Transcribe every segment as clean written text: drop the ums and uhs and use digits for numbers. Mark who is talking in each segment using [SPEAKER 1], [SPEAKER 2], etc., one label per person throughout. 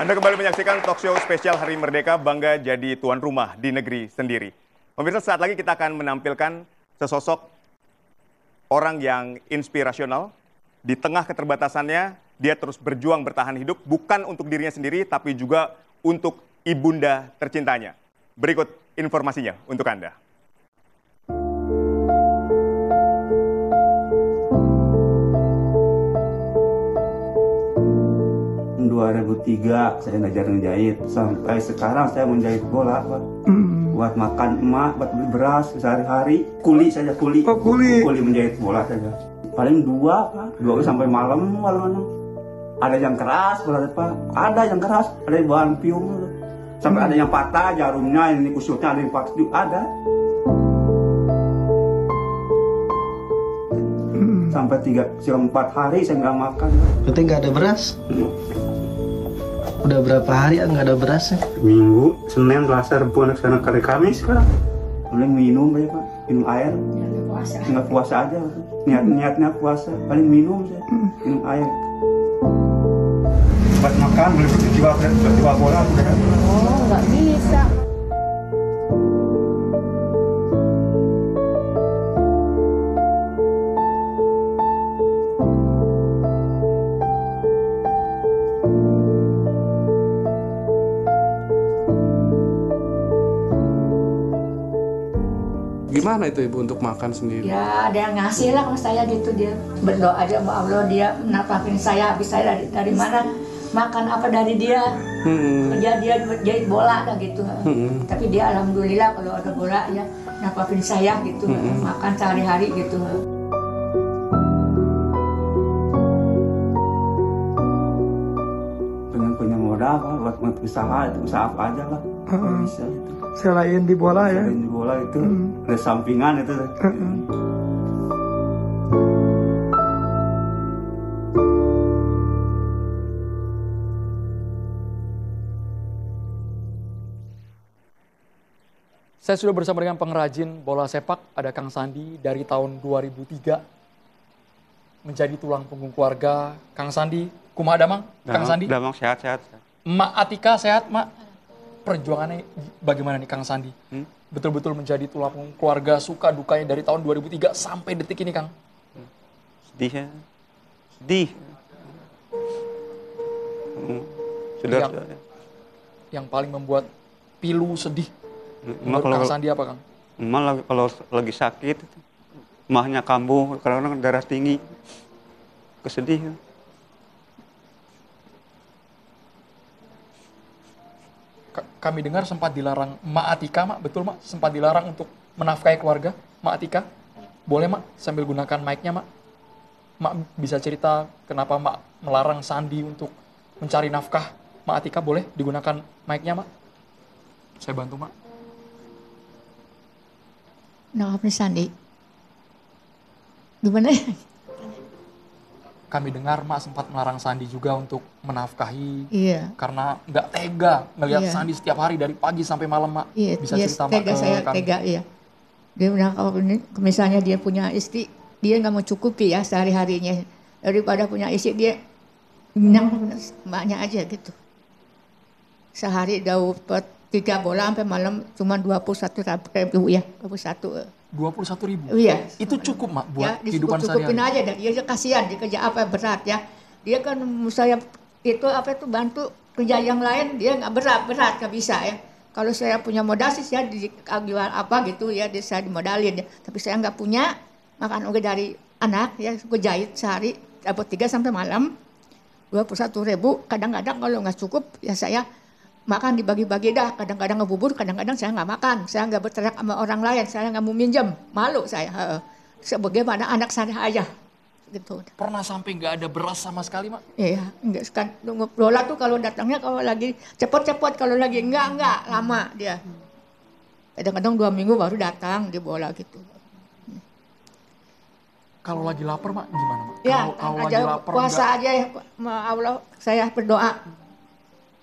[SPEAKER 1] Anda kembali menyaksikan talk show spesial Hari Merdeka Bangga Jadi Tuan Rumah di Negeri Sendiri. Pemirsa, saat lagi kita akan menampilkan sesosok orang yang inspirasional. Di tengah keterbatasannya, dia terus berjuang bertahan hidup bukan untuk dirinya sendiri, tapi juga untuk ibunda tercintanya. Berikut informasinya untuk Anda.
[SPEAKER 2] Tahun 2003 saya ngajar ngejahit, sampai sekarang saya menjahit bola, Pak. Buat makan emak, buat beli beras sehari-hari, kuli saja kuli.
[SPEAKER 3] Oh, kuli.
[SPEAKER 2] Kuli menjahit bola saja. Paling dua, Pak. Dua sampai malam. Ada yang keras, Pak. Ada yang keras, ada yang bahan pium. Sampai ada yang patah jarumnya, ini kusutnya ada yang patah juga ada. Sampai 3-4 hari saya nggak makan.
[SPEAKER 4] Berarti nggak ada beras? Udah berapa hari nggak ada berasnya?
[SPEAKER 2] Minggu, Senin, Selasa, Rabu, sana kali Kamis sekarang. Paling minum ya Pak, minum air. Nggak puasa aja, niatnya puasa. Paling minum saya, minum air. Buat makan, boleh jual bola.
[SPEAKER 5] Oh, nggak bisa.
[SPEAKER 3] Gimana itu Ibu untuk makan sendiri?
[SPEAKER 5] Ya, ada yang ngasih lah sama saya gitu, dia berdoa aja sama Allah, dia napakin saya, habis saya dari mana makan apa dari dia. Dia jahit bola lah gitu. Tapi dia alhamdulillah kalau ada bola ya napakin saya gitu, makan sehari-hari gitu.
[SPEAKER 2] Punya modal Pak, buat usaha, itu usaha apa aja lah. Bisa itu.
[SPEAKER 3] Selain di bola ya?
[SPEAKER 2] Selain di bola itu, ada sampingan itu.
[SPEAKER 6] Saya sudah bersama dengan pengrajin bola sepak, ada Kang Sandi dari tahun 2003. Menjadi tulang punggung keluarga. Kang Sandi, kumaha damang? Kang Sandi?
[SPEAKER 7] Damang sehat-sehat.
[SPEAKER 6] Mak Atika sehat, Mak? Perjuangannya bagaimana nih Kang Sandi? Betul-betul menjadi tulang punggung keluarga, suka dukanya dari tahun 2003 sampai detik ini, Kang.
[SPEAKER 7] Sedih ya. Sedih. Sudah.
[SPEAKER 6] Yang paling membuat pilu sedih. Menurut Kang Sandi apa, Kang?
[SPEAKER 7] Emang kalau lagi sakit, emahnya kambuh, kadang-kadang darah tinggi. Kesedih.
[SPEAKER 6] Kami dengar sempat dilarang Mak Atika, Mak, betul Mak? Sempat dilarang untuk menafkahi keluarga, Mak Atika? Boleh Mak, sambil gunakan mic-nya Mak? Mak bisa cerita kenapa Mak melarang Sandi untuk mencari nafkah? Mak Atika boleh digunakan mic-nya Mak? Saya bantu Mak.
[SPEAKER 5] Nafkah Sandi. Gimana ya?
[SPEAKER 6] Kami dengar Mak sempat melarang Sandi juga untuk menafkahi.
[SPEAKER 5] Iya.
[SPEAKER 6] Karena nggak tega ngelihat Sandi setiap hari dari pagi sampai malam, Mak.
[SPEAKER 5] Iya,
[SPEAKER 6] bisa cerita Mak
[SPEAKER 5] tega,
[SPEAKER 6] ke
[SPEAKER 5] saya
[SPEAKER 6] kami?
[SPEAKER 5] tega, iya. Dia bilang kalau misalnya dia punya istri, dia nggak mau cukupi ya sehari-harinya. Daripada punya istri, dia minang mbaknya aja gitu. Sehari dapat 3 bola sampai malam cuma 21.000 ya, 21.
[SPEAKER 6] 21.000?
[SPEAKER 5] Iya.
[SPEAKER 6] Itu cukup Mak buat
[SPEAKER 5] ya,
[SPEAKER 6] kehidupan
[SPEAKER 5] cukupin
[SPEAKER 6] sehari-hari?
[SPEAKER 5] aja dah. Dia kasihan, dia kerja apa berat ya. Dia kan saya itu bantu kerja yang lain, dia nggak berat nggak bisa ya. Kalau saya punya modal sih saya jual apa gitu ya, saya dimodalin ya. Tapi saya nggak punya, makan udah dari anak ya, gue jahit sehari dapat 3 sampai malam 21.000. Kadang-kadang kalau nggak cukup ya saya makan dibagi-bagi dah, kadang-kadang ngebubur, kadang-kadang saya nggak makan, saya nggak berteriak sama orang lain, saya nggak mau minjem, malu saya. Sebagaimana anak saya aja, gitu.
[SPEAKER 6] Pernah sampai nggak ada beras sama sekali, Mak?
[SPEAKER 5] Iya, enggak kan Lola tuh kalau datangnya kalau lagi cepet-cepet, kalau lagi enggak lama dia. Kadang-kadang 2 minggu baru datang di bola gitu.
[SPEAKER 6] Kalau lagi lapar, Mak, gimana, Mak?
[SPEAKER 5] Ya,
[SPEAKER 6] kalau
[SPEAKER 5] aja
[SPEAKER 6] lagi lapar
[SPEAKER 5] puasa aja ya, Allah saya berdoa.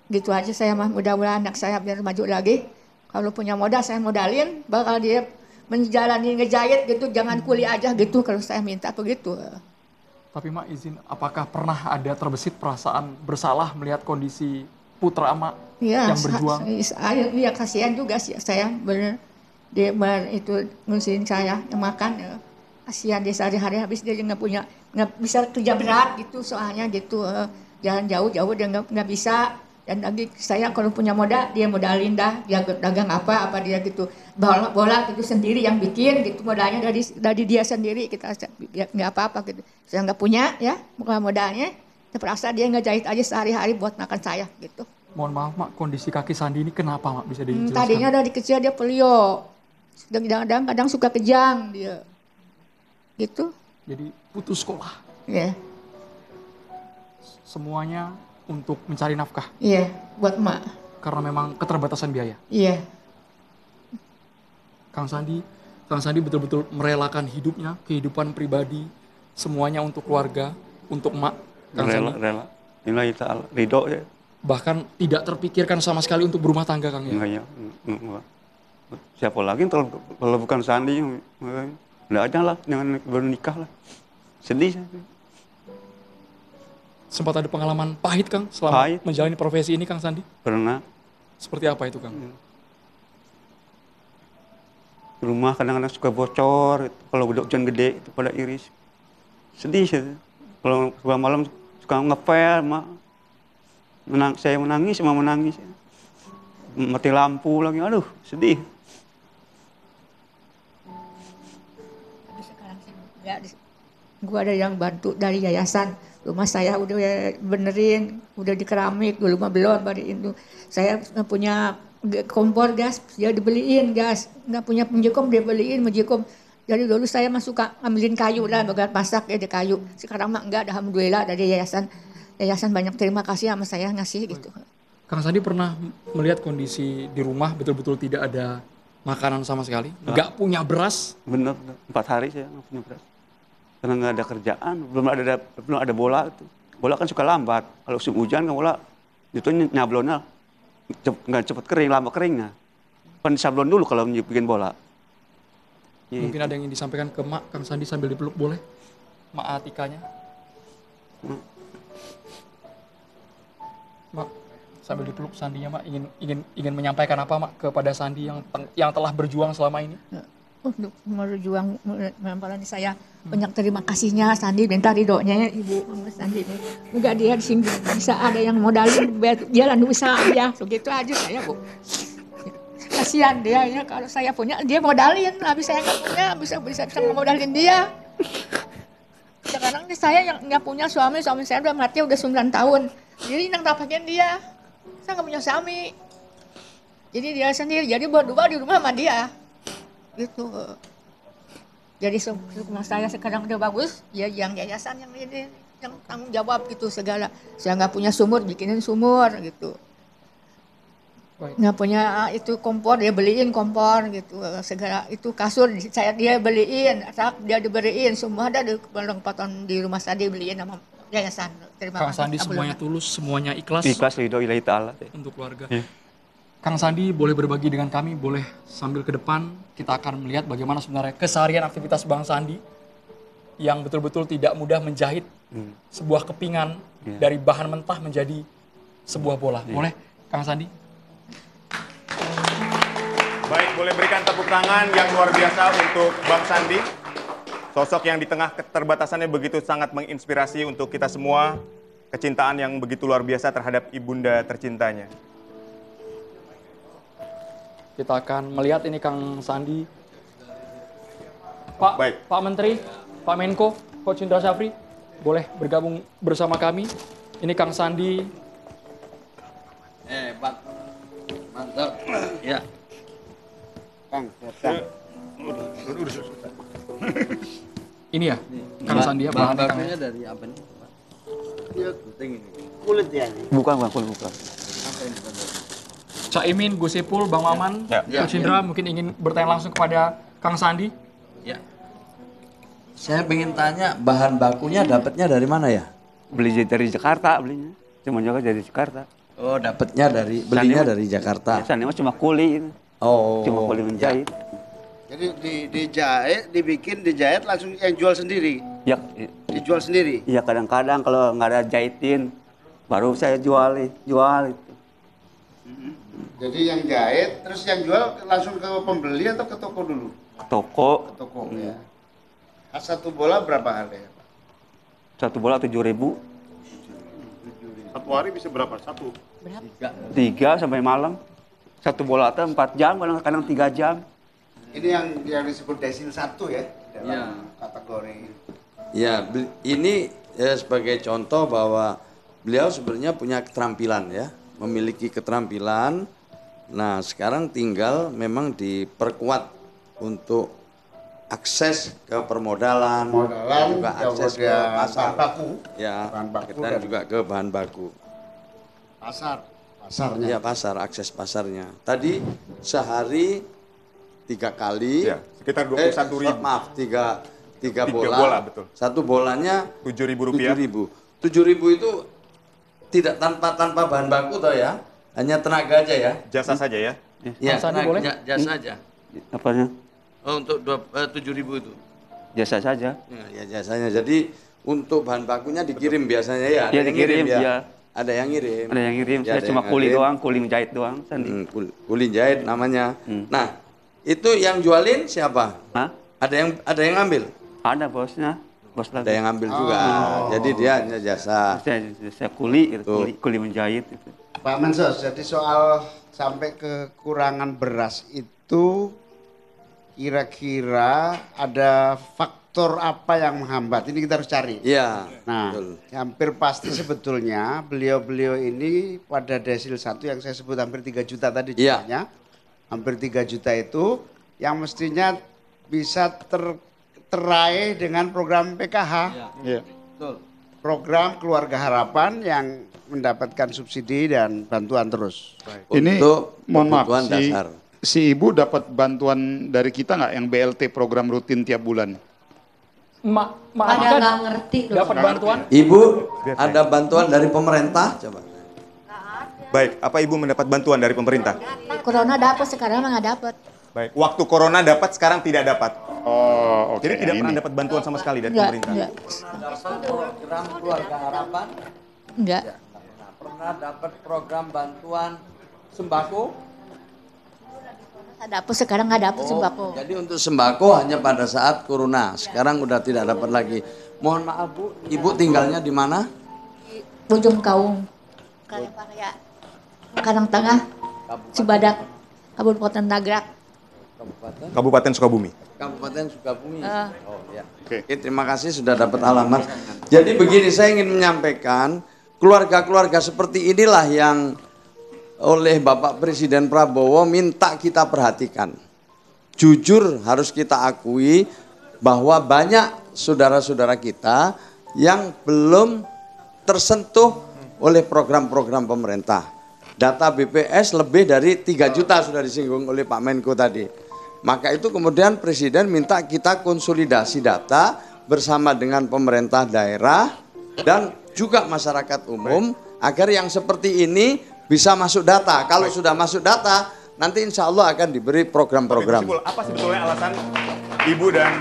[SPEAKER 5] Gitu aja saya mah, mudah-mudahan anak saya biar maju lagi. Kalau punya modal saya modalin, bakal dia menjalani ngejahit gitu, jangan kuli aja gitu kalau saya minta begitu.
[SPEAKER 6] Tapi Mak izin, apakah pernah ada terbesit perasaan bersalah melihat kondisi putra emak
[SPEAKER 5] Iya,
[SPEAKER 6] yang berjuang.
[SPEAKER 5] iya kasihan juga sih saya bener. Dia itu ngurusin saya yang makan ya. Kasihan dia sehari-hari habis dia nggak bisa kerja berat gitu soalnya gitu. Jalan jauh-jauh dia nggak bisa. Dan lagi saya kalau punya modal dia modalin dah, dia dagang apa dia gitu. Bola itu sendiri yang bikin gitu, modalnya dari dia sendiri, kita nggak apa-apa gitu. Saya nggak punya ya modalnya, terpaksa dia ngejahit aja sehari-hari buat makan saya gitu.
[SPEAKER 6] Mohon maaf mak, kondisi kaki Sandi ini kenapa mak, bisa dijelaskan?
[SPEAKER 5] Tadinya dari kecil dia polio, kadang suka kejang dia, gitu.
[SPEAKER 6] Jadi putus sekolah.
[SPEAKER 5] Iya,
[SPEAKER 6] Semuanya untuk mencari nafkah
[SPEAKER 5] iya, buat emak.
[SPEAKER 6] karena memang keterbatasan biaya.
[SPEAKER 5] Iya,
[SPEAKER 6] Kang Sandi betul-betul merelakan hidupnya, kehidupan pribadi, semuanya untuk keluarga, untuk emak. Kang
[SPEAKER 7] Rela,
[SPEAKER 6] Sandi
[SPEAKER 7] rela. Nilai ta'ala, ridho ya.
[SPEAKER 6] bahkan tidak terpikirkan sama sekali untuk berumah tangga, Kang ya.
[SPEAKER 7] Enggak ya. Enggak. Siapa lagi kalau bukan Sandi? Enggak ada lah, jangan baru nikah lah. Sedih.
[SPEAKER 6] Sempat ada pengalaman pahit, Kang, selama
[SPEAKER 7] Pahit.
[SPEAKER 6] menjalani profesi ini, Kang Sandi?
[SPEAKER 7] Pernah
[SPEAKER 6] Seperti apa itu, Kang?
[SPEAKER 7] rumah kadang-kadang suka bocor, kalau udah hujan gede itu pada iris. Sedih sih. Kalau malam suka ngepel, saya menangis, semua menangis. Mati lampu lagi, aduh sedih.
[SPEAKER 5] tapi sekarang sih enggak. Gua ada yang bantu dari yayasan. Rumah saya udah benerin, udah di keramik, dulu mah belum baru itu. Saya punya kompor gas, dia dibeliin gas. Nggak punya penjekom, dia beliin penjekom. Jadi dulu saya mah suka ngambilin kayu lah, bagian masak ya di kayu. Sekarang mah enggak, alhamdulillah dari yayasan. Yayasan banyak terima kasih sama saya ngasih gitu.
[SPEAKER 6] Kang Sandi pernah melihat kondisi di rumah betul-betul tidak ada makanan sama sekali, nggak punya beras.
[SPEAKER 7] Bener, 4 hari saya nggak punya beras. Karena nggak ada kerjaan, belum ada bola itu. Bola kan suka lambat. Kalau musim hujan kan bola itu nyablonnya nggak cepet kering, lama keringnya. Kan disablon dulu kalau bikin bola.
[SPEAKER 6] Mungkin ada yang ingin disampaikan ke Mak, Kang Sandi sambil dipeluk boleh? Mak Atikanya. Mak, sambil dipeluk Sandinya, Mak, ingin menyampaikan apa, Mak, kepada Sandi yang telah berjuang selama ini?
[SPEAKER 5] Untuk berjuang menampilkan saya banyak terima kasihnya Sandi, minta ridhonya ya Ibu Mama Sandi. Enggak dia disinggung, bisa ada yang modalin jalan usaha aja, begitu aja saya Bu. Kasihan dia ya, kalau saya punya dia modalin, habis saya nggak punya bisa modalin dia. Sekarang ini saya yang nggak punya suami saya udah mati udah 9 tahun, jadi yang dapatin dia, saya nggak punya suami, jadi dia sendiri, jadi berdua di rumah sama dia. Gitu. Jadi rumah saya sekarang udah bagus, ya yang yayasan yang ini yang tanggung jawab gitu segala. Saya nggak punya sumur, bikinin sumur gitu.
[SPEAKER 6] Baik.
[SPEAKER 5] Nggak punya itu kompor, dia beliin kompor gitu. Segala itu kasur dia beliin, rak dia diberiin, semua ada di perlengkapan di rumah saya dibeliin sama yayasan. Terima
[SPEAKER 6] Kang
[SPEAKER 5] kasih.
[SPEAKER 6] Sandi semuanya tulus, semuanya ikhlas
[SPEAKER 7] Ikhlas ridho ilahi ta'ala.
[SPEAKER 6] untuk keluarga.
[SPEAKER 7] Iya.
[SPEAKER 6] Kang Sandi boleh berbagi dengan kami, boleh sambil ke depan kita akan melihat bagaimana sebenarnya keseharian aktivitas Bang Sandi yang betul-betul tidak mudah menjahit sebuah kepingan dari bahan mentah menjadi sebuah bola. Boleh, Kang Sandi?
[SPEAKER 1] Baik, boleh berikan tepuk tangan yang luar biasa untuk Bang Sandi. Sosok yang di tengah keterbatasannya begitu sangat menginspirasi untuk kita semua. Kecintaan yang begitu luar biasa terhadap ibunda tercintanya.
[SPEAKER 6] Kita akan melihat ini Kang Sandi. Pak,
[SPEAKER 1] Baik.
[SPEAKER 6] Pak Menteri, Pak Menko, Coach Indra Syafri, boleh bergabung bersama kami. Ini Kang Sandi.
[SPEAKER 8] Pak. Mantap. Ya. Kang, Kang.
[SPEAKER 6] Ini ya, Kang Sandi ya, bahannya Kang.
[SPEAKER 8] bakunya dari apa nih, Pak? Iya, penting ini. Kulit ya nih.
[SPEAKER 7] Bukan.
[SPEAKER 8] Apa yang dipakai?
[SPEAKER 6] Cak Imin, Gus Ipul, Bang Maman,
[SPEAKER 7] Ya.
[SPEAKER 6] Coach Indra mungkin ingin bertanya langsung kepada Kang Sandi.
[SPEAKER 8] Ya. Saya pengen tanya bahan bakunya dapatnya dari mana ya?
[SPEAKER 7] Beli dari Jakarta belinya. Cuma juga dari Jakarta.
[SPEAKER 8] Oh, dapatnya belinya
[SPEAKER 7] Sandi,
[SPEAKER 8] dari Jakarta.
[SPEAKER 7] Biasanya cuma kuli.
[SPEAKER 8] Oh.
[SPEAKER 7] Cuma kuli menjahit.
[SPEAKER 9] Jadi dijahit langsung yang jual sendiri,
[SPEAKER 7] Ya,
[SPEAKER 9] dijual sendiri.
[SPEAKER 7] iya kadang-kadang kalau nggak ada jahitin, baru saya jual itu.
[SPEAKER 9] Jadi yang jahit, terus yang jual langsung ke pembeli atau ke toko dulu?
[SPEAKER 7] Toko.
[SPEAKER 9] Ke toko ya. Satu bola berapa harganya, Pak?
[SPEAKER 7] Satu bola 7.000.
[SPEAKER 1] Satu hari bisa berapa? Satu?
[SPEAKER 7] 3 sampai malam. Satu bola itu 4 jam, kadang-kadang 3 jam.
[SPEAKER 9] Ini yang disebut desil 1 ya, dalam kategori ini.
[SPEAKER 8] Ya, ini sebagai contoh bahwa beliau sebenarnya punya keterampilan ya, memiliki keterampilan. Nah, sekarang tinggal memang diperkuat untuk akses ke permodalan, juga akses ke pasar,
[SPEAKER 9] bahan baku,
[SPEAKER 8] ya,
[SPEAKER 9] bahan baku
[SPEAKER 8] dan juga ke bahan baku.
[SPEAKER 9] Pasarnya.
[SPEAKER 8] Ya, pasar, akses pasarnya. Tadi sehari 3 kali,
[SPEAKER 1] Ya, sekitar 21.000.
[SPEAKER 8] maaf, tiga
[SPEAKER 1] bola,
[SPEAKER 8] bola,
[SPEAKER 1] betul.
[SPEAKER 8] Satu bolanya
[SPEAKER 1] Rp7.000.
[SPEAKER 8] 7.000 itu tidak tanpa bahan baku toh ya, hanya tenaga aja ya.
[SPEAKER 1] Jasa saja ya.
[SPEAKER 8] Ya,
[SPEAKER 6] Bang Sandi boleh?
[SPEAKER 8] jasa aja.
[SPEAKER 7] Apanya?
[SPEAKER 8] Oh, untuk 7.000 itu.
[SPEAKER 7] Jasa saja.
[SPEAKER 8] Ya, jasanya. Jadi untuk bahan bakunya dikirim biasanya ya.
[SPEAKER 7] Ya,
[SPEAKER 8] Ada yang
[SPEAKER 7] dikirim,
[SPEAKER 8] ya.
[SPEAKER 7] ya.
[SPEAKER 8] Ada yang ngirim.
[SPEAKER 7] Ada yang ngirim,
[SPEAKER 8] Ya,
[SPEAKER 7] saya
[SPEAKER 8] ada
[SPEAKER 7] cuma
[SPEAKER 8] yang
[SPEAKER 7] kuli
[SPEAKER 8] ngirim.
[SPEAKER 7] doang, kuli menjahit doang, Sandi.
[SPEAKER 8] Kuli jahit namanya. Nah, itu yang jualin siapa?
[SPEAKER 7] Hah?
[SPEAKER 8] Ada yang ngambil?
[SPEAKER 7] Ada bosnya, bos
[SPEAKER 8] Ada
[SPEAKER 7] lagi.
[SPEAKER 8] yang ngambil juga. Jadi dia hanya jasa.
[SPEAKER 7] Saya kuli, gitu,
[SPEAKER 8] Tuh.
[SPEAKER 7] kuli menjahit. Gitu.
[SPEAKER 9] Pak Mensos, jadi soal sampai kekurangan beras itu kira-kira ada faktor apa yang menghambat? Ini kita harus cari.
[SPEAKER 8] Iya.
[SPEAKER 9] Nah,
[SPEAKER 8] Betul.
[SPEAKER 9] hampir pasti sebetulnya beliau-beliau ini pada desil 1 yang saya sebut hampir 3 juta tadi
[SPEAKER 8] Iya.
[SPEAKER 9] jumlahnya. Hampir 3 juta itu yang mestinya bisa teraih dengan program PKH.
[SPEAKER 3] Iya.
[SPEAKER 9] Program Keluarga Harapan yang mendapatkan subsidi dan bantuan terus.
[SPEAKER 3] Ini
[SPEAKER 8] Untuk
[SPEAKER 3] mohon maaf,
[SPEAKER 8] kebutuhan dasar.
[SPEAKER 3] si ibu dapat bantuan dari kita nggak yang BLT program rutin tiap bulan?
[SPEAKER 6] Mak
[SPEAKER 5] Pada
[SPEAKER 6] Atika
[SPEAKER 5] nggak ngerti loh.
[SPEAKER 6] dapat bantuan?
[SPEAKER 8] Ibu, ada bantuan dari pemerintah? Coba.
[SPEAKER 1] Baik, apa Ibu mendapat bantuan dari pemerintah?
[SPEAKER 5] Corona dapat, sekarang mah nggak dapat.
[SPEAKER 1] Baik, waktu corona dapat, sekarang tidak dapat.
[SPEAKER 3] Oh, oke.
[SPEAKER 1] Jadi tidak
[SPEAKER 3] Ini.
[SPEAKER 1] pernah dapat bantuan sama sekali dari
[SPEAKER 5] Enggak,
[SPEAKER 1] pemerintah.
[SPEAKER 5] enggak.
[SPEAKER 8] Program Keluarga Harapan?
[SPEAKER 5] Enggak.
[SPEAKER 8] Pernah dapat program bantuan sembako?
[SPEAKER 5] Nggak dapat, sekarang nggak dapat sembako.
[SPEAKER 8] Jadi untuk sembako hanya pada saat corona. Sekarang udah tidak dapat lagi. Mohon maaf Bu, Ibu tinggalnya di mana?
[SPEAKER 5] Bojong Kaung, Karang Tengah, Cibadak, Kabupaten Nagrak.
[SPEAKER 1] Kabupaten Sukabumi.
[SPEAKER 8] Kabupaten Sukabumi.
[SPEAKER 5] Ah.
[SPEAKER 8] Oh ya.
[SPEAKER 3] Oke.
[SPEAKER 8] Oke, terima kasih sudah dapat alamat. Jadi begini, saya ingin menyampaikan keluarga-keluarga seperti inilah yang oleh Bapak Presiden Prabowo minta kita perhatikan. Jujur harus kita akui bahwa banyak saudara-saudara kita yang belum tersentuh oleh program-program pemerintah. Data BPS lebih dari 3 juta sudah disinggung oleh Pak Menko tadi. Maka itu kemudian Presiden minta kita konsolidasi data bersama dengan pemerintah daerah dan juga masyarakat umum agar yang seperti ini bisa masuk data. Kalau sudah masuk data, nanti insya Allah akan diberi program-program.
[SPEAKER 1] Gus Ipul, apa sebetulnya alasan Ibu dan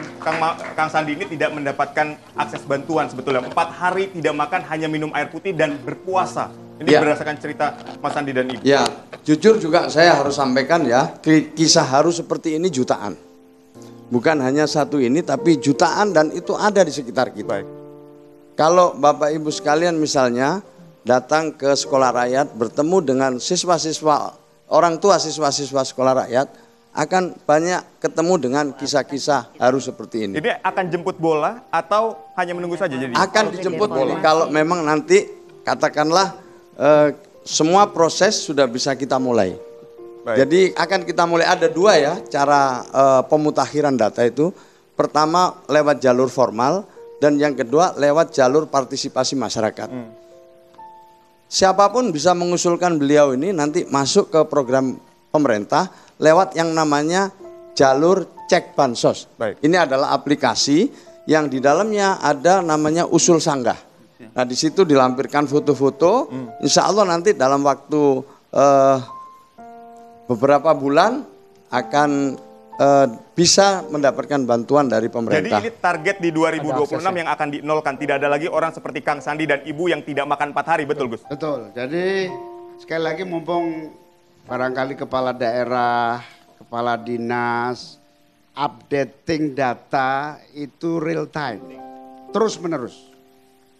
[SPEAKER 1] Kang Sandi ini tidak mendapatkan akses bantuan sebetulnya? 4 hari tidak makan, hanya minum air putih dan berpuasa. Ini
[SPEAKER 8] Ya.
[SPEAKER 1] berdasarkan cerita Mas Sandi dan Ibu.
[SPEAKER 8] Ya, jujur juga saya harus sampaikan ya, kisah haru seperti ini jutaan. Bukan hanya satu ini, tapi jutaan dan itu ada di sekitar kita.
[SPEAKER 1] Baik.
[SPEAKER 8] Kalau Bapak Ibu sekalian misalnya datang ke sekolah rakyat, bertemu dengan siswa-siswa, orang tua siswa-siswa sekolah rakyat, akan banyak ketemu dengan kisah-kisah haru seperti ini.
[SPEAKER 1] Jadi akan jemput bola atau hanya menunggu saja jadi?
[SPEAKER 8] Akan dijemput kalau memang nanti katakanlah semua proses sudah bisa kita mulai.
[SPEAKER 1] Baik.
[SPEAKER 8] Jadi akan kita mulai, ada 2 ya cara pemutakhiran data itu. Pertama lewat jalur formal dan yang kedua lewat jalur partisipasi masyarakat. Siapapun bisa mengusulkan beliau ini nanti masuk ke program pemerintah lewat yang namanya jalur cek bansos.
[SPEAKER 1] Baik.
[SPEAKER 8] Ini adalah aplikasi yang di dalamnya ada namanya usul sanggah. Nah di situ dilampirkan foto-foto, insya Allah nanti dalam waktu beberapa bulan akan bisa mendapatkan bantuan dari
[SPEAKER 1] Jadi
[SPEAKER 8] pemerintah.
[SPEAKER 1] ini target di 2026 yang akan dinolkan. Tidak ada lagi orang seperti Kang Sandi dan Ibu yang tidak makan 4 hari, betul Gus?
[SPEAKER 9] Betul. Jadi sekali lagi mumpung barangkali kepala daerah, kepala dinas, updating data itu real time, terus menerus.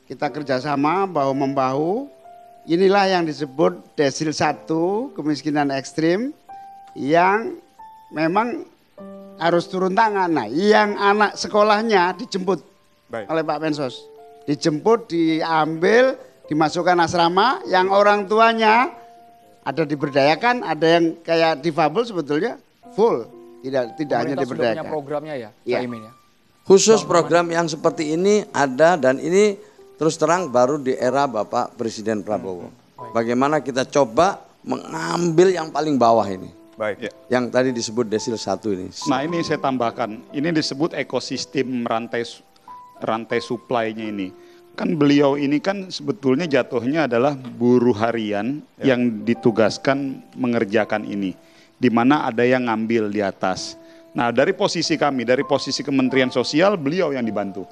[SPEAKER 9] Kita kerjasama bahu-membahu, inilah yang disebut desil 1, kemiskinan ekstrim, yang memang harus turun tangan. Nah, yang anak sekolahnya dijemput oleh Pak Mensos. Dijemput, diambil, dimasukkan asrama, yang orang tuanya ada diberdayakan, ada yang kayak difabel sebetulnya full, tidak hanya
[SPEAKER 6] Pemerintah sudah punya
[SPEAKER 9] diberdayakan.
[SPEAKER 6] programnya ya,
[SPEAKER 9] Iya.
[SPEAKER 6] Caimin ya.
[SPEAKER 8] Khusus program yang seperti ini ada, dan ini terus terang baru di era Bapak Presiden Prabowo. Bagaimana kita coba mengambil yang paling bawah ini.
[SPEAKER 1] Baik.
[SPEAKER 8] Yang tadi disebut desil 1 ini.
[SPEAKER 3] Nah ini saya tambahkan, ini disebut ekosistem rantai supply-nya ini. Kan beliau ini kan sebetulnya jatuhnya adalah buruh harian yang ditugaskan mengerjakan ini. Di mana ada yang ngambil di atas. Nah dari posisi kami, dari posisi Kementerian Sosial, beliau yang dibantu.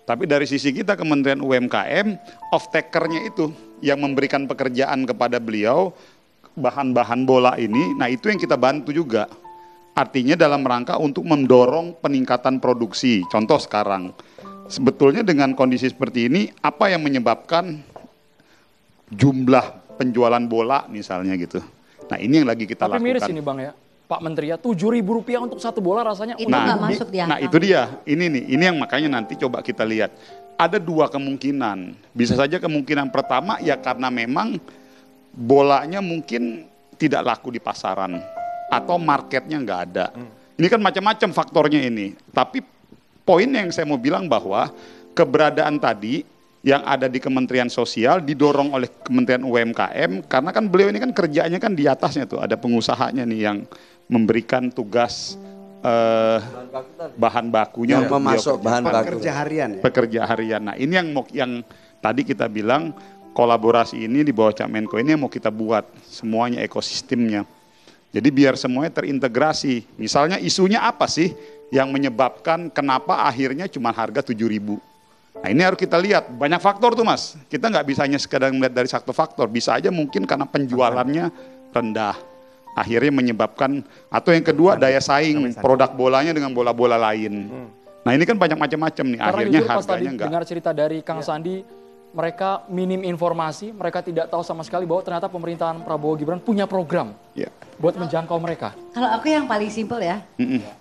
[SPEAKER 3] Tapi dari sisi kita Kementerian UMKM, off-taker-nya itu yang memberikan pekerjaan kepada beliau, bahan-bahan bola ini, nah itu yang kita bantu juga. Artinya dalam rangka untuk mendorong peningkatan produksi. Contoh sekarang, sebetulnya dengan kondisi seperti ini, apa yang menyebabkan jumlah penjualan bola misalnya gitu. Nah ini yang lagi kita
[SPEAKER 6] Tapi
[SPEAKER 3] lakukan.
[SPEAKER 6] miris ini Bang ya, Pak Menteri ya, Rp7.000 untuk satu bola rasanya.
[SPEAKER 10] Itu nggak masuk di
[SPEAKER 3] Nah
[SPEAKER 10] akal.
[SPEAKER 3] itu dia, ini yang makanya nanti coba kita lihat. Ada dua kemungkinan, bisa saja kemungkinan pertama ya karena memang bolanya mungkin tidak laku di pasaran atau marketnya nggak ada. Ini kan macam-macam faktornya ini. Tapi poin yang saya mau bilang bahwa keberadaan tadi yang ada di Kementerian Sosial didorong oleh Kementerian UMKM karena kan beliau ini kan kerjanya kan di atasnya tuh ada pengusahanya nih yang memberikan tugas bahan bakunya
[SPEAKER 8] Yang
[SPEAKER 3] untuk beliau
[SPEAKER 8] memasuk
[SPEAKER 3] kerjakan.
[SPEAKER 8] bahan baku.
[SPEAKER 9] Pekerja harian ya.
[SPEAKER 3] Pekerja harian. Nah ini yang tadi kita bilang kolaborasi ini di bawah Cak Menko ini yang mau kita buat semuanya ekosistemnya. Jadi biar semuanya terintegrasi. Misalnya isunya apa sih yang menyebabkan kenapa akhirnya cuma harga 7.000. Nah ini harus kita lihat, banyak faktor tuh Mas. Kita nggak bisa hanya sekedar melihat dari satu faktor, bisa aja mungkin karena penjualannya rendah. Akhirnya menyebabkan, atau yang kedua daya saing produk bolanya dengan bola-bola lain. Nah ini kan banyak macam-macam nih,
[SPEAKER 6] Karena
[SPEAKER 3] akhirnya
[SPEAKER 6] jujur pas tadi
[SPEAKER 3] harganya nggak.
[SPEAKER 6] dengar cerita dari Kang Sandi, mereka minim informasi, mereka tidak tahu sama sekali bahwa ternyata pemerintahan Prabowo Gibran punya program
[SPEAKER 3] Ya.
[SPEAKER 6] buat menjangkau mereka.
[SPEAKER 10] Kalau aku yang paling simpel ya,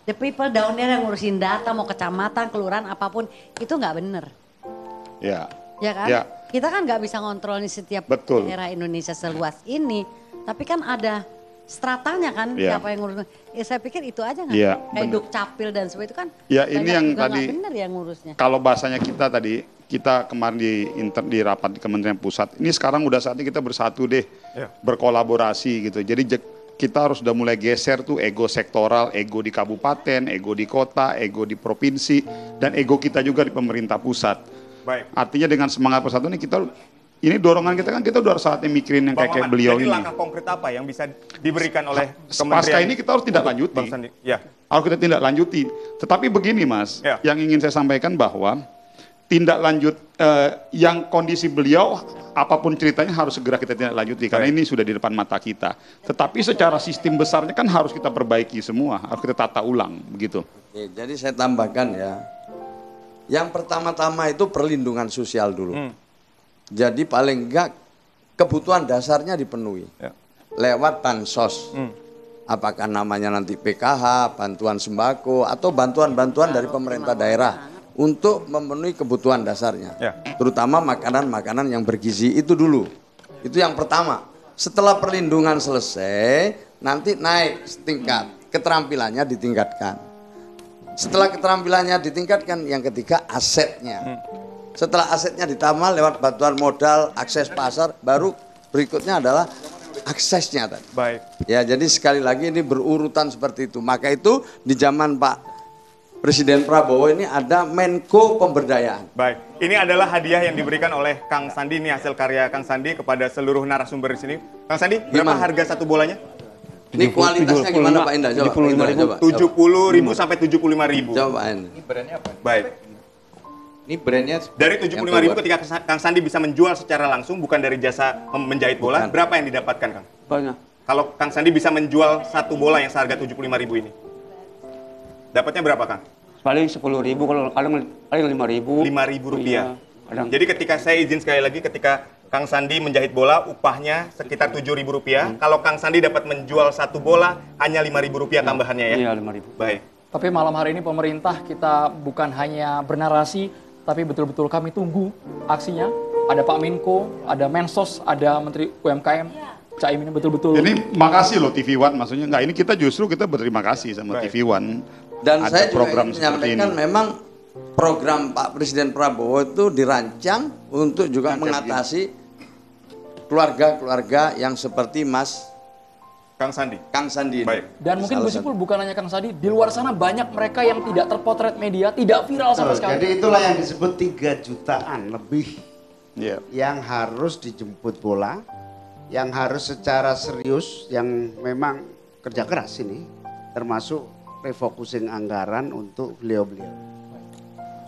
[SPEAKER 10] the people down there yang ngurusin data, mau kecamatan, kelurahan, apapun, itu nggak bener.
[SPEAKER 3] Ya.
[SPEAKER 10] Ya kan?
[SPEAKER 3] Ya.
[SPEAKER 10] Kita kan nggak bisa ngontrol nih setiap
[SPEAKER 3] Betul.
[SPEAKER 10] daerah Indonesia seluas ini. Tapi kan ada stratanya kan,
[SPEAKER 3] Ya.
[SPEAKER 10] siapa yang ngurus. Ya saya pikir itu aja nggak?
[SPEAKER 3] Ya,
[SPEAKER 10] Kayak
[SPEAKER 3] bener.
[SPEAKER 10] Dukcapil dan sebagainya itu kan
[SPEAKER 3] Ya, ini
[SPEAKER 10] banyak
[SPEAKER 3] yang
[SPEAKER 10] juga
[SPEAKER 3] tadi-
[SPEAKER 10] nggak bener yang ngurusnya.
[SPEAKER 3] Kalau bahasanya kita tadi, kita kemarin di rapat di Kementerian Pusat, ini sekarang udah saatnya kita bersatu deh, berkolaborasi gitu. Jadi kita harus udah mulai geser tuh ego sektoral, ego di kabupaten, ego di kota, ego di provinsi, dan ego kita juga di pemerintah pusat.
[SPEAKER 1] Baik.
[SPEAKER 3] Artinya dengan semangat persatuan ini ini dorongan kita kan kita udah saatnya mikirin yang
[SPEAKER 1] Bang
[SPEAKER 3] kayak
[SPEAKER 1] Maman,
[SPEAKER 3] beliau
[SPEAKER 1] jadi
[SPEAKER 3] ini.
[SPEAKER 1] langkah konkret apa yang bisa diberikan oleh
[SPEAKER 3] Pasca ini kita harus tindak
[SPEAKER 1] untuk
[SPEAKER 3] lanjuti.
[SPEAKER 1] Bang Sandi? Ya.
[SPEAKER 3] Harus kita tindak lanjuti. Tetapi begini Mas,
[SPEAKER 1] Ya.
[SPEAKER 3] yang ingin saya sampaikan bahwa tindak lanjut yang kondisi beliau apapun ceritanya harus segera kita tindak lanjuti karena ini sudah di depan mata kita. Tetapi secara sistem besarnya kan harus kita perbaiki semua, harus kita tata ulang begitu.
[SPEAKER 8] Oke, jadi saya tambahkan ya. Yang pertama-tama itu perlindungan sosial dulu. Jadi paling enggak kebutuhan dasarnya dipenuhi. Lewat bansos. Apakah namanya nanti PKH, bantuan sembako, atau bantuan-bantuan dari pemerintah daerah untuk memenuhi kebutuhan dasarnya. Terutama makanan-makanan yang bergizi itu dulu. Itu yang pertama. Setelah perlindungan selesai, nanti naik tingkat, keterampilannya ditingkatkan. Setelah keterampilannya ditingkatkan, yang ketiga asetnya. Setelah asetnya ditambah lewat bantuan modal, akses pasar, baru berikutnya adalah aksesnya tadi.
[SPEAKER 1] Baik.
[SPEAKER 8] Ya, jadi sekali lagi ini berurutan seperti itu. Maka itu di zaman Pak Presiden Prabowo ini ada Menko Pemberdayaan.
[SPEAKER 1] Baik, ini adalah hadiah yang diberikan oleh Kang Sandi, ini hasil karya Kang Sandi kepada seluruh narasumber di sini. Kang Sandi, berapa
[SPEAKER 8] Gimana?
[SPEAKER 1] harga satu bolanya?
[SPEAKER 8] Ini kualitasnya gimana Pak Indah? Coba, Pak Indra, coba.
[SPEAKER 1] 70.000 sampai 75.000.
[SPEAKER 8] Coba Pak Indra.
[SPEAKER 11] Ini brandnya apa?
[SPEAKER 1] Baik.
[SPEAKER 11] Ini brandnya
[SPEAKER 1] Dari 75.000 ketika Kang Sandi bisa menjual secara langsung bukan dari jasa menjahit bola,
[SPEAKER 8] Bukan.
[SPEAKER 1] berapa yang didapatkan Kang?
[SPEAKER 7] Banyak.
[SPEAKER 1] kalau Kang Sandi bisa menjual satu bola yang seharga 75.000 ini? Dapatnya berapa, Kang?
[SPEAKER 7] Paling 10.000, kalau paling 5.000.
[SPEAKER 1] 5.000 rupiah.
[SPEAKER 7] Kadang.
[SPEAKER 1] Jadi ketika saya izin sekali lagi, ketika Kang Sandi menjahit bola, upahnya sekitar 7.000 rupiah. Kalau Kang Sandi dapat menjual satu bola, hanya 5.000 rupiah tambahannya ya?
[SPEAKER 7] Iya, 5.000.
[SPEAKER 1] Baik.
[SPEAKER 6] Tapi malam hari ini pemerintah kita bukan hanya bernarasi, tapi betul-betul kami tunggu aksinya. Ada Pak Menko, ada Mensos, ada Menteri UMKM, Caimin betul-betul.
[SPEAKER 3] Ini makasih loh TV One, maksudnya enggak, ini kita berterima kasih sama TV One.
[SPEAKER 8] Dan
[SPEAKER 3] ada
[SPEAKER 8] saya juga
[SPEAKER 3] program
[SPEAKER 8] ingin
[SPEAKER 3] seperti
[SPEAKER 8] menyampaikan
[SPEAKER 3] ini.
[SPEAKER 8] memang program Pak Presiden Prabowo itu dirancang untuk juga mengatasi keluarga-keluarga yang seperti
[SPEAKER 1] Kang Sandi.
[SPEAKER 8] Kang Sandi.
[SPEAKER 1] Baik.
[SPEAKER 6] Dan mungkin Gus Ipul bukan hanya Kang Sandi, di luar sana banyak mereka yang tidak terpotret media, tidak viral sama sekali.
[SPEAKER 9] Jadi itulah yang disebut 3 jutaan lebih yang harus dijemput bola, yang harus secara serius, yang memang kerja keras ini, termasuk refocusing anggaran untuk beliau-beliau.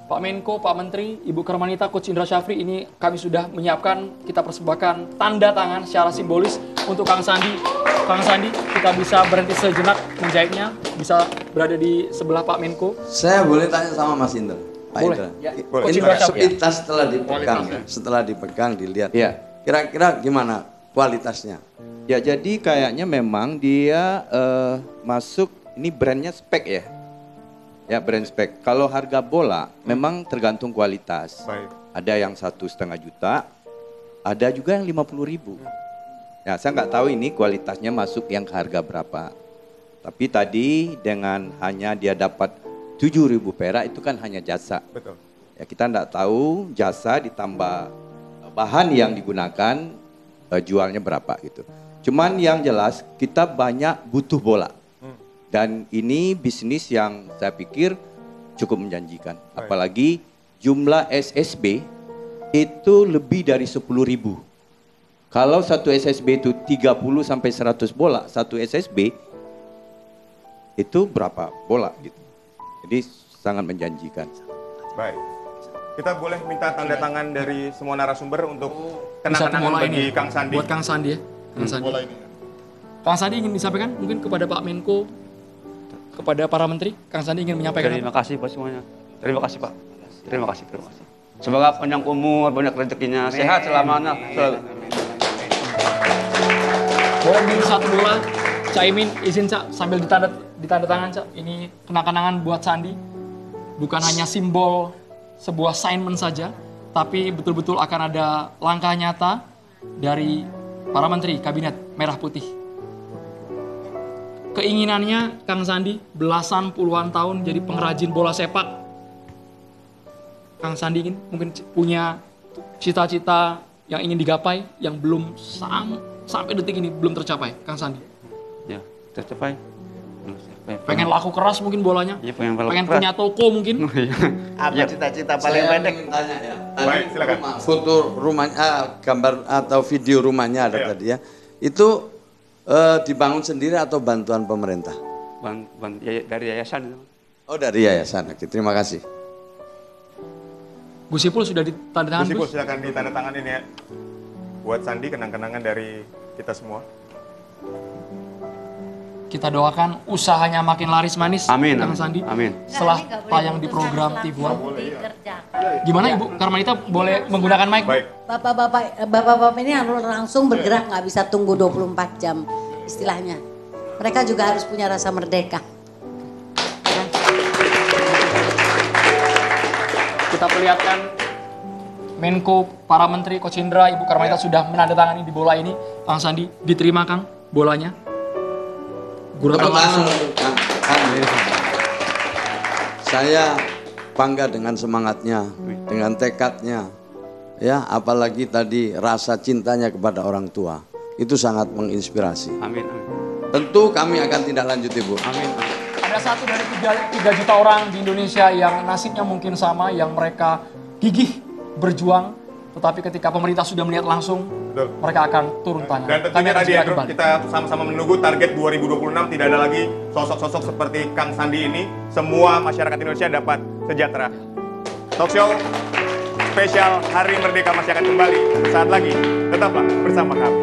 [SPEAKER 6] Pak Menko, Pak Menteri, Ibu Karmanita, Coach Indra Syafri, ini kami sudah menyiapkan, kita persembahkan tanda tangan secara simbolis untuk Kang Sandi. Kang Sandi, kita bisa berhenti sejenak menjahitnya, bisa berada di sebelah Pak Menko.
[SPEAKER 8] Saya boleh tanya sama Mas Indra? Pak
[SPEAKER 6] Boleh.
[SPEAKER 8] Indra.
[SPEAKER 6] Ya.
[SPEAKER 8] Ini sepintas setelah dipegang, dilihat.
[SPEAKER 11] Ya.
[SPEAKER 8] Kira-kira gimana kualitasnya?
[SPEAKER 11] Ya jadi kayaknya memang dia masuk, ini brandnya spek ya. Ya brand spek. Kalau harga bola memang tergantung kualitas.
[SPEAKER 1] Baik.
[SPEAKER 11] Ada yang 1,5 juta, ada juga yang 50.000. Ya saya nggak tahu ini kualitasnya masuk yang harga berapa. Tapi tadi dengan hanya dia dapat 7.000 perak itu kan hanya jasa.
[SPEAKER 1] Betul.
[SPEAKER 11] Ya kita nggak tahu jasa ditambah bahan yang digunakan jualnya berapa gitu. Cuman yang jelas kita banyak butuh bola. Dan ini bisnis yang saya pikir cukup menjanjikan. Apalagi jumlah SSB itu lebih dari 10.000. Kalau satu SSB itu 30 sampai 100 bola, satu SSB itu berapa bola gitu. Jadi sangat menjanjikan.
[SPEAKER 1] Baik. Kita boleh minta tanda tangan dari semua narasumber untuk
[SPEAKER 6] Satu
[SPEAKER 1] kenang-kenangan
[SPEAKER 6] bola
[SPEAKER 1] bagi
[SPEAKER 6] ini
[SPEAKER 1] Kang Sandi.
[SPEAKER 6] buat Kang Sandi ya. Kang Sandi. Kang Sandi ingin disampaikan mungkin kepada Pak Menko, kepada para menteri. Kang Sandi ingin menyampaikan.
[SPEAKER 7] Terima kasih buat semuanya. Terima kasih Pak. Terima kasih. Semoga panjang umur, banyak rezekinya, sehat selamanya.
[SPEAKER 6] Boleh beli satu bola. Caimin izin Cak sambil ditanda tangan Cak. Ini kenang-kenangan buat Sandi. Bukan hanya simbol sebuah assignment saja, tapi betul-betul akan ada langkah nyata dari para menteri kabinet merah putih. Keinginannya Kang Sandi belasan puluhan tahun jadi pengrajin bola sepak. Kang Sandi ingin mungkin punya cita-cita yang ingin digapai yang belum sampai detik ini belum tercapai, Kang Sandi.
[SPEAKER 7] Ya, tercapai.
[SPEAKER 6] Pengen laku keras mungkin bolanya.
[SPEAKER 7] Ya, pengen
[SPEAKER 6] punya toko mungkin.
[SPEAKER 9] Apa cita-cita paling pendek?
[SPEAKER 8] Tanya ya.
[SPEAKER 1] Baik, silakan.
[SPEAKER 8] Foto rumahnya, gambar atau video rumahnya ada tadi ya. Itu dibangun sendiri atau bantuan pemerintah?
[SPEAKER 7] Dari yayasan.
[SPEAKER 8] Oh dari yayasan. Oke, terima kasih.
[SPEAKER 6] Gus Ipul sudah ditandatangan.
[SPEAKER 1] Gus Ipul silakan ditandatanganin ya. Buat Sandi kenang-kenangan dari kita semua.
[SPEAKER 6] Kita doakan usahanya makin laris manis,
[SPEAKER 7] Amin.
[SPEAKER 6] Kang Sandi.
[SPEAKER 7] Amin.
[SPEAKER 6] Setelah tayang di program TV One. Gimana Ibu Karmanita boleh menggunakan mic?
[SPEAKER 1] Baik.
[SPEAKER 10] Bapak-bapak ini harus langsung bergerak, nggak bisa tunggu 24 jam istilahnya. Mereka juga harus punya rasa merdeka.
[SPEAKER 6] Kita perlihatkan Menko, para menteri, Coach Indra, Ibu Karmanita sudah menandatangani di bola ini. Kang Sandi, diterima Kang bolanya. Guratan langsung.
[SPEAKER 8] Saya bangga dengan semangatnya, dengan tekadnya. Ya, apalagi tadi rasa cintanya kepada orang tua. Itu sangat menginspirasi.
[SPEAKER 7] Amin.
[SPEAKER 8] Tentu kami akan tindak lanjut Ibu.
[SPEAKER 7] Amin.
[SPEAKER 6] Ada 1 dari 3 juta orang di Indonesia yang nasibnya mungkin sama, yang mereka gigih berjuang, tetapi ketika pemerintah sudah melihat langsung, mereka akan turun tangan.
[SPEAKER 1] Dan tentunya tadi ya, kita sama-sama menunggu target 2026 tidak ada lagi sosok-sosok seperti Kang Sandi ini. Semua masyarakat Indonesia dapat sejahtera. Talk show spesial Hari Merdeka masih akan kembali sesaat lagi. Tetaplah bersama kami.